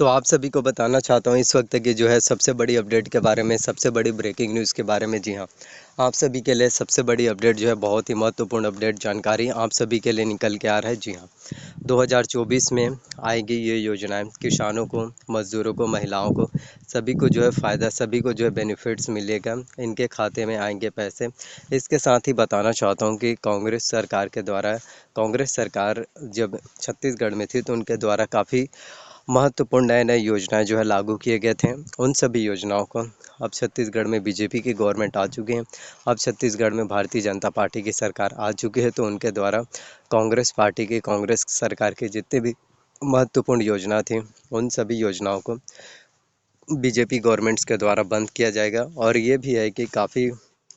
तो आप सभी को बताना चाहता हूँ इस वक्त की जो है सबसे बड़ी अपडेट के बारे में, सबसे बड़ी ब्रेकिंग न्यूज़ के बारे में। जी हाँ, आप सभी के लिए सबसे बड़ी अपडेट जो है, बहुत ही महत्वपूर्ण अपडेट जानकारी आप सभी के लिए निकल के आ रहा है। जी हाँ, 2024 में आएगी ये योजनाएं, किसानों को, मज़दूरों को, महिलाओं को, सभी को जो है फ़ायदा, सभी को जो है बेनिफिट्स मिलेगा, इनके खाते में आएंगे पैसे। इसके साथ ही बताना चाहता हूँ कि कांग्रेस सरकार के द्वारा, कांग्रेस सरकार जब छत्तीसगढ़ में थी तो उनके द्वारा काफ़ी महत्वपूर्ण नए नए योजनाएं जो है लागू किए गए थे। उन सभी योजनाओं को अब छत्तीसगढ़ में बीजेपी की गवर्नमेंट आ चुकी है, अब छत्तीसगढ़ में भारतीय जनता पार्टी की सरकार आ चुकी है। तो उनके द्वारा कांग्रेस पार्टी की, कांग्रेस सरकार की जितने भी महत्वपूर्ण योजना थी, उन सभी योजनाओं को बीजेपी गवर्नमेंट्स के द्वारा बंद किया जाएगा। और ये भी है कि काफ़ी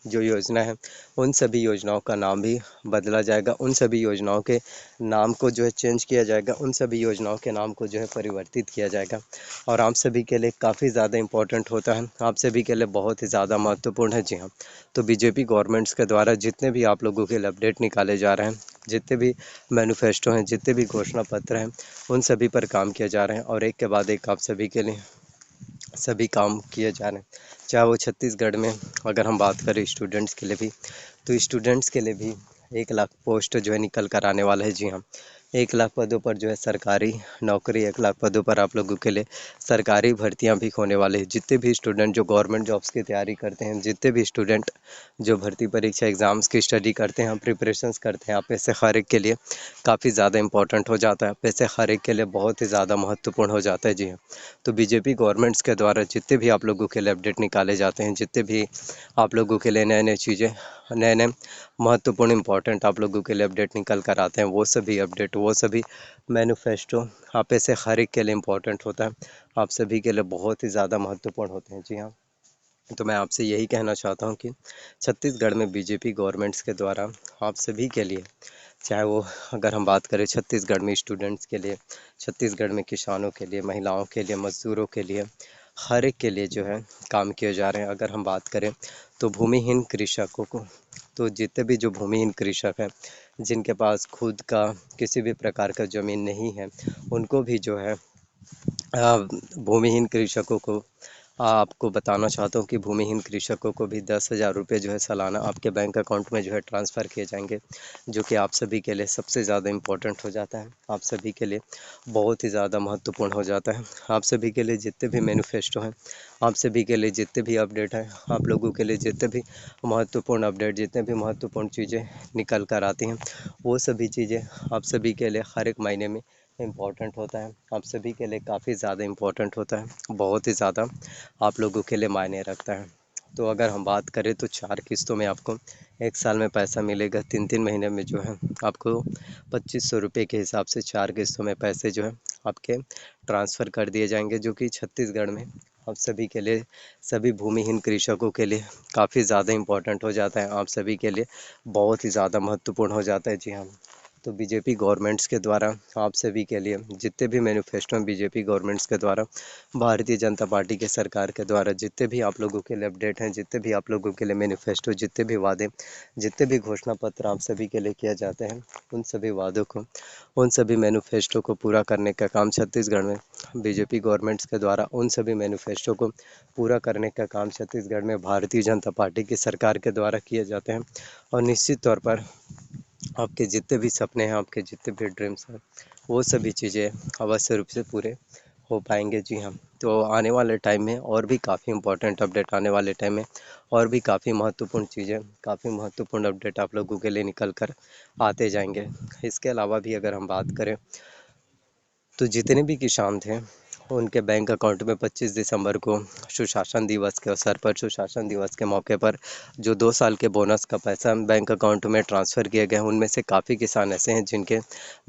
जो योजना है, उन सभी योजनाओं का नाम भी बदला जाएगा, उन सभी योजनाओं के नाम को जो है चेंज किया जाएगा, उन सभी योजनाओं के नाम को जो है परिवर्तित किया जाएगा। और आप सभी के लिए काफ़ी ज़्यादा इम्पोर्टेंट होता है, आप सभी के लिए बहुत ही ज़्यादा महत्वपूर्ण है। जी हाँ, तो बीजेपी गवर्नमेंट्स के द्वारा जितने भी आप लोगों के लिए अपडेट निकाले जा रहे हैं, जितने भी मैनिफेस्टो हैं, जितने भी घोषणा पत्र हैं, उन सभी पर काम किया जा रहे हैं। और एक के बाद एक आप सभी के लिए सभी काम किए जा रहे हैं। चाहे वो छत्तीसगढ़ में अगर हम बात करें स्टूडेंट्स के लिए भी, तो स्टूडेंट्स के लिए भी 1 लाख पोस्ट जो है निकल कर आने वाला है। जी हाँ, 1 लाख पदों पर जो है सरकारी नौकरी, 1 लाख पदों पर आप लोगों के लिए सरकारी भर्तियां भी होने वाले हैं। जितने भी स्टूडेंट जो गवर्नमेंट जॉब्स की तैयारी करते हैं, जितने भी स्टूडेंट जो भर्ती परीक्षा एग्ज़ाम्स की स्टडी करते हैं, प्रिपरेशंस करते हैं, आप में से हर एक के लिए काफ़ी ज़्यादा इंपॉर्टेंट हो जाता है, पैसे हर एक के लिए बहुत ही ज़्यादा महत्वपूर्ण हो जाता है। जी हाँ, तो बीजेपी गवर्नमेंट्स के द्वारा जितने भी आप लोगों के लिए अपडेट निकाले जाते हैं, जितने भी आप लोगों के लिए नए नए चीज़ें, नए नए महत्वपूर्ण इंपॉर्टेंट आप लोगों के लिए अपडेट निकल कर आते हैं, वो सभी अपडेट, वो सभी मैनिफेस्टो आप में से हर एक के लिए इम्पोर्टेंट होता है, आप सभी के लिए बहुत ही ज़्यादा महत्वपूर्ण होते हैं। जी हाँ, तो मैं आपसे यही कहना चाहता हूँ कि छत्तीसगढ़ में बीजेपी गवर्नमेंट्स के द्वारा आप सभी के लिए, चाहे वो अगर हम बात करें छत्तीसगढ़ में स्टूडेंट्स के लिए, छत्तीसगढ़ में किसानों के लिए, महिलाओं के लिए, मज़दूरों के लिए, हर एक के लिए जो है काम किए जा रहे हैं। अगर हम बात करें तो भूमिहीन कृषकों को, तो जितने भी जो भूमिहीन कृषक हैं, जिनके पास खुद का किसी भी प्रकार का ज़मीन नहीं है, उनको भी जो है भूमिहीन कृषकों को आपको बताना चाहता हूँ कि भूमिहीन कृषकों को भी 10,000 रुपये जो है सालाना आपके बैंक अकाउंट में जो है ट्रांसफ़र किए जाएंगे, जो कि आप सभी के लिए सबसे ज़्यादा इम्पोर्टेंट हो जाता है, आप सभी के लिए बहुत ही ज़्यादा महत्वपूर्ण हो जाता है। आप सभी के लिए जितने भी मैनिफेस्टो हैं, आप सभी के लिए जितने भी अपडेट हैं, आप लोगों के लिए जितने भी महत्वपूर्ण अपडेट, जितने भी महत्वपूर्ण चीज़ें निकल कर आती हैं, वो सभी चीज़ें आप सभी के लिए हर एक महीने में इम्पॉर्टेंट होता है, आप सभी के लिए काफ़ी ज़्यादा इम्पोर्टेंट होता है, बहुत ही ज़्यादा आप लोगों के लिए मायने रखता है। तो अगर हम बात करें तो 4 किस्तों में आपको 1 साल में पैसा मिलेगा, 3-3 महीने में जो है आपको 2500 रुपये के हिसाब से 4 किस्तों में पैसे जो है आपके ट्रांसफ़र कर दिए जाएंगे, जो कि छत्तीसगढ़ में आप सभी के लिए, सभी भूमिहीन कृषकों के लिए काफ़ी ज़्यादा इम्पोर्टेंट हो जाता है, आप सभी के लिए बहुत ही ज़्यादा महत्वपूर्ण हो जाता है। जी हाँ, तो बीजेपी गवर्नमेंट्स के द्वारा आप सभी के लिए जितने भी मैनिफेस्टो हैं, बीजेपी गवर्नमेंट्स के द्वारा, भारतीय जनता पार्टी के सरकार के द्वारा जितने भी आप लोगों के लिए अपडेट हैं, जितने भी आप लोगों के लिए मैनिफेस्टो, जितने भी वादे, जितने भी घोषणा पत्र आप सभी के लिए किए जाते हैं, उन सभी वादों को, उन सभी मैनिफेस्टो को पूरा करने का काम छत्तीसगढ़ में बीजेपी गवर्नमेंट्स के द्वारा, उन सभी मैनिफेस्टो को पूरा करने का काम छत्तीसगढ़ में भारतीय जनता पार्टी की सरकार के द्वारा किए जाते हैं। और निश्चित तौर पर आपके जितने भी सपने हैं, आपके जितने भी ड्रीम्स हैं, वो सभी चीज़ें अवश्य रूप से पूरे हो पाएंगे। जी हाँ, तो आने वाले टाइम में और भी काफ़ी इम्पोर्टेंट अपडेट, आने वाले टाइम में और भी काफ़ी महत्वपूर्ण चीज़ें, काफ़ी महत्वपूर्ण अपडेट आप लोगों के लिए निकल कर आते जाएंगे। इसके अलावा भी अगर हम बात करें तो जितने भी किसान थे, उनके बैंक अकाउंट में 25 दिसंबर को सुशासन दिवस के अवसर पर, सुशासन दिवस के मौके पर जो 2 साल के बोनस का पैसा बैंक अकाउंट में ट्रांसफ़र किया गया, उनमें से काफ़ी किसान ऐसे हैं जिनके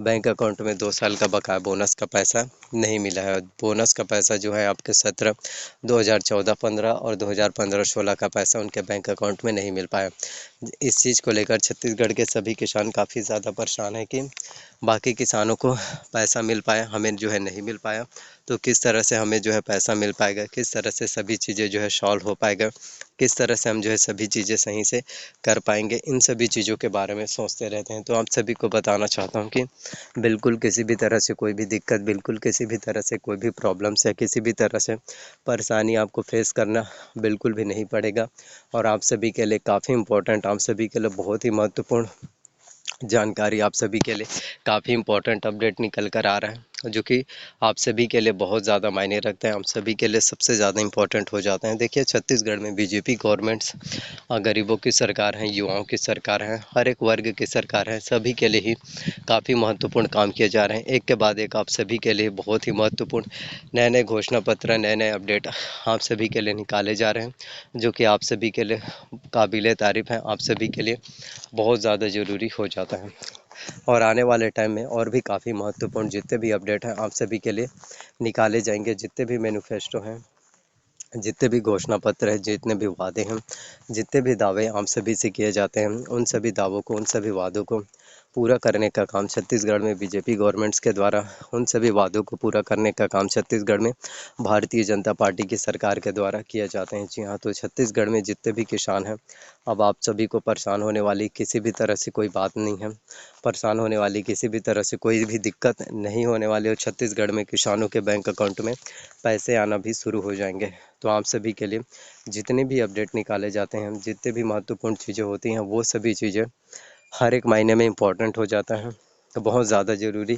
बैंक अकाउंट में 2 साल का बकाया बोनस का पैसा नहीं मिला है। बोनस का पैसा जो है आपके 2014-15 और 2015-16 का पैसा उनके बैंक अकाउंट में नहीं मिल पाया। इस चीज़ को लेकर छत्तीसगढ़ के सभी किसान काफ़ी ज़्यादा परेशान हैं कि बाकी किसानों को पैसा मिल पाया, हमें जो है नहीं मिल पाया, तो किस तरह से हमें जो है पैसा मिल पाएगा, किस तरह से सभी चीज़ें जो है सॉल्व हो पाएगा, किस तरह से हम जो है सभी चीज़ें सही से कर पाएंगे, इन सभी चीज़ों के बारे में सोचते रहते हैं। तो आप सभी को बताना चाहता हूँ कि बिल्कुल किसी भी तरह से कोई भी दिक्कत, बिल्कुल किसी भी तरह से कोई भी प्रॉब्लम्स या किसी भी तरह से परेशानी आपको फेस करना बिल्कुल भी नहीं पड़ेगा। और आप सभी के लिए काफ़ी इम्पोर्टेंट, आप सभी के लिए बहुत ही महत्वपूर्ण जानकारी, आप सभी के लिए काफ़ी इम्पोर्टेंट अपडेट निकल कर आ रहा है, जो कि आप सभी के लिए बहुत ज़्यादा मायने रखते हैं, आप सभी के लिए सबसे ज़्यादा इम्पोर्टेंट हो जाते हैं। देखिए, छत्तीसगढ़ में बीजेपी गवर्नमेंट्स गरीबों की सरकार है, युवाओं की सरकार है, हर एक वर्ग की सरकार है, सभी के लिए ही काफ़ी महत्वपूर्ण काम किए जा रहे हैं। एक के बाद एक आप सभी के लिए बहुत ही महत्वपूर्ण नए नए घोषणा पत्र, नए नए अपडेट आप सभी के लिए निकाले जा रहे हैं, जो कि आप सभी के लिए काबिले तारीफ़ है, आप सभी के लिए बहुत ज़्यादा ज़रूरी हो जाता है। और आने वाले टाइम में और भी काफ़ी महत्वपूर्ण जितने भी अपडेट हैं आप सभी के लिए निकाले जाएंगे। जितने भी मैनिफेस्टो हैं, जितने भी घोषणा पत्र हैं, जितने भी वादे हैं, जितने भी दावे आप सभी से किए जाते हैं, उन सभी दावों को, उन सभी वादों को पूरा करने का काम छत्तीसगढ़ में बीजेपी गवर्नमेंट्स के द्वारा, उन सभी वादों को पूरा करने का काम छत्तीसगढ़ में भारतीय जनता पार्टी की सरकार के द्वारा किए जाते हैं। जी हाँ, तो छत्तीसगढ़ में जितने भी किसान हैं, अब आप सभी को परेशान होने वाली किसी भी तरह से कोई बात नहीं है, परेशान होने वाली किसी भी तरह से कोई भी दिक्कत नहीं होने वाली। और छत्तीसगढ़ में किसानों के बैंक अकाउंट में पैसे आना भी शुरू हो जाएंगे। तो आप सभी के लिए जितने भी अपडेट निकाले जाते हैं, जितने भी महत्वपूर्ण चीज़ें होती हैं, वो सभी चीज़ें हर एक महीने में इम्पोर्टेंट हो जाता है, तो बहुत ज़्यादा ज़रूरी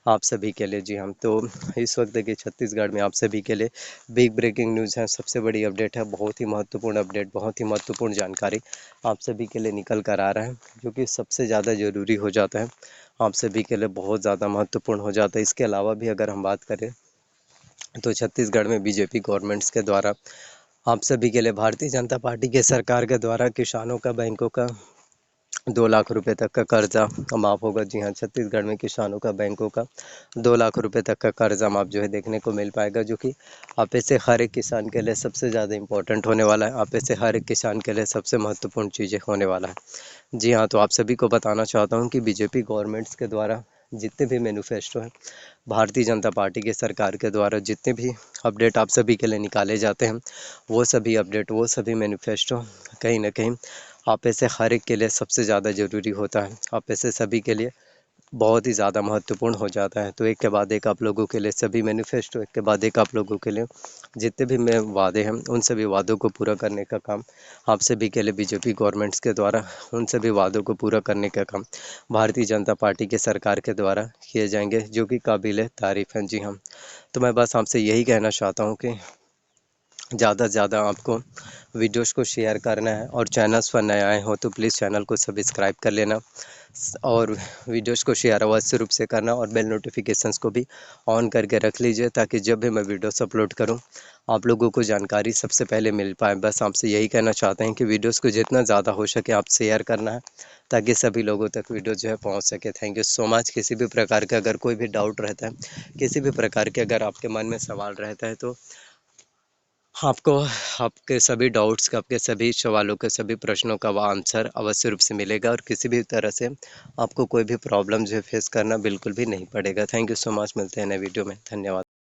आप सभी के लिए। जी हम तो इस वक्त देखिए छत्तीसगढ़ में आप सभी के लिए बिग ब्रेकिंग न्यूज़ है, सबसे बड़ी अपडेट है, बहुत ही महत्वपूर्ण अपडेट, बहुत ही महत्वपूर्ण जानकारी आप सभी के लिए निकल कर आ रहा है, जो कि सबसे ज़्यादा ज़रूरी हो जाता है, आप सभी के लिए बहुत ज़्यादा महत्वपूर्ण हो जाता है। इसके अलावा भी अगर हम बात करें तो छत्तीसगढ़ में बीजेपी गवर्नमेंट्स के द्वारा आप सभी के लिए, भारतीय जनता पार्टी के सरकार के द्वारा किसानों का बैंकों का 2 लाख रुपए तक का कर्जा माफ़ होगा। जी हाँ, छत्तीसगढ़ में किसानों का बैंकों का 2 लाख रुपए तक का कर्जा माफ़ जो है देखने को मिल पाएगा, जो कि आप से हर एक किसान के लिए सबसे ज़्यादा इम्पोर्टेंट होने वाला है, आप से हर एक किसान के लिए सबसे महत्वपूर्ण चीज़ें होने वाला है। जी हाँ, तो आप सभी को बताना चाहता हूँ कि बीजेपी गवर्नमेंट्स के द्वारा जितने भी मैनिफेस्टो हैं, भारतीय जनता पार्टी के सरकार के द्वारा जितने भी अपडेट आप सभी के लिए निकाले जाते हैं, वो सभी अपडेट, वो सभी मैनिफेस्टो कहीं ना कहीं आप ऐसे हर एक के लिए सबसे ज़्यादा ज़रूरी होता है, आप ऐसे सभी के लिए बहुत ही ज़्यादा महत्वपूर्ण हो जाता है। तो एक के बाद एक आप लोगों के लिए सभी मैनिफेस्टो, एक के बाद एक आप लोगों के लिए जितने भी मैं वादे हैं, उन सभी वादों को पूरा करने का काम आप सभी के लिए बीजेपी गवर्नमेंट्स के द्वारा, उन सभी वादों को पूरा करने का काम भारतीय जनता पार्टी के सरकार के द्वारा किए जाएंगे, जो कि काबिल तारीफ़ हैं। जी हाँ, तो मैं बस आपसे यही कहना चाहता हूँ कि ज़्यादा से ज़्यादा आपको वीडियोस को शेयर करना है, और चैनल्स पर नए आए हो तो प्लीज़ चैनल को सब्सक्राइब कर लेना, और वीडियोस को शेयर अवश्य रूप से करना, और बेल नोटिफिकेशंस को भी ऑन करके रख लीजिए, ताकि जब भी मैं वीडियोस अपलोड करूं आप लोगों को जानकारी सबसे पहले मिल पाए। बस आपसे यही कहना चाहते हैं कि वीडियोस को जितना ज़्यादा हो सके आप शेयर करना है, ताकि सभी लोगों तक वीडियो जो है पहुंच सके। Thank you so much. किसी भी प्रकार का अगर कोई भी डाउट रहता है, किसी भी प्रकार के अगर आपके मन में सवाल रहता है, तो आपको आपके सभी डाउट्स का, आपके सभी सवालों के, सभी प्रश्नों का आंसर अवश्य रूप से मिलेगा, और किसी भी तरह से आपको कोई भी प्रॉब्लम जो है फेस करना बिल्कुल भी नहीं पड़ेगा। Thank you so much. मिलते हैं नए वीडियो में। धन्यवाद।